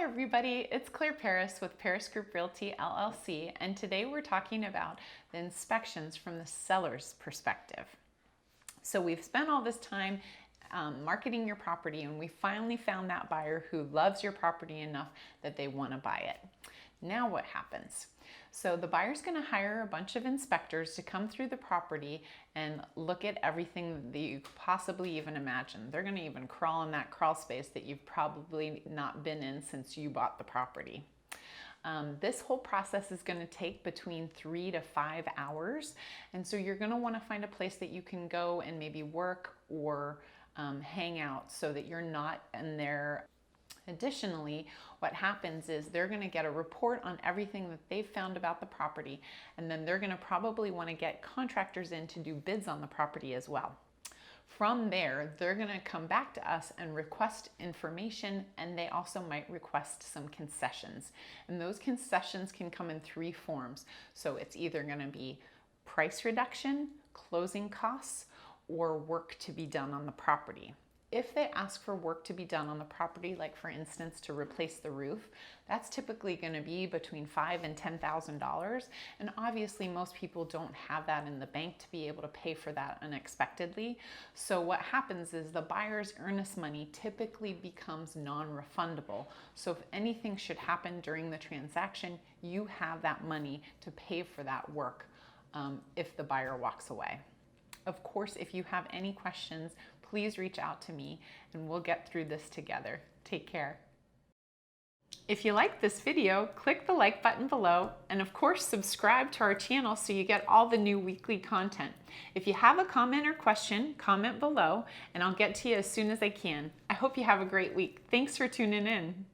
Hi everybody, it's Claire Paris with Paris Group Realty LLC, and today we're talking about the inspections from the seller's perspective. So we've spent all this time marketing your property, and we finally found that buyer who loves your property enough that they want to buy it. Now what happens? So the buyer's going to hire a bunch of inspectors to come through the property and look at everything that you could possibly even imagine. They're going to even crawl in that crawl space that you've probably not been in since you bought the property. This whole process is going to take between 3 to 5 hours, and so you're going to want to find a place that you can go and maybe work or hang out so that you're not in there. Additionally, what happens is they're going to get a report on everything that they've found about the property, and then they're going to probably want to get contractors in to do bids on the property as well. From there, they're going to come back to us and request information, and they also might request some concessions. And those concessions can come in 3 forms. So it's either going to be price reduction, closing costs, or work to be done on the property. If they ask for work to be done on the property, like for instance to replace the roof, that's typically going to be between $5,000 and $10,000. And obviously most people don't have that in the bank to be able to pay for that unexpectedly. So what happens is the buyer's earnest money typically becomes non-refundable. So if anything should happen during the transaction, you have that money to pay for that work if the buyer walks away. Of course, if you have any questions, please reach out to me and we'll get through this together. Take care. If you like this video, click the like button below, and of course subscribe to our channel so you get all the new weekly content. If you have a comment or question, comment below and I'll get to you as soon as I can. I hope you have a great week. Thanks for tuning in.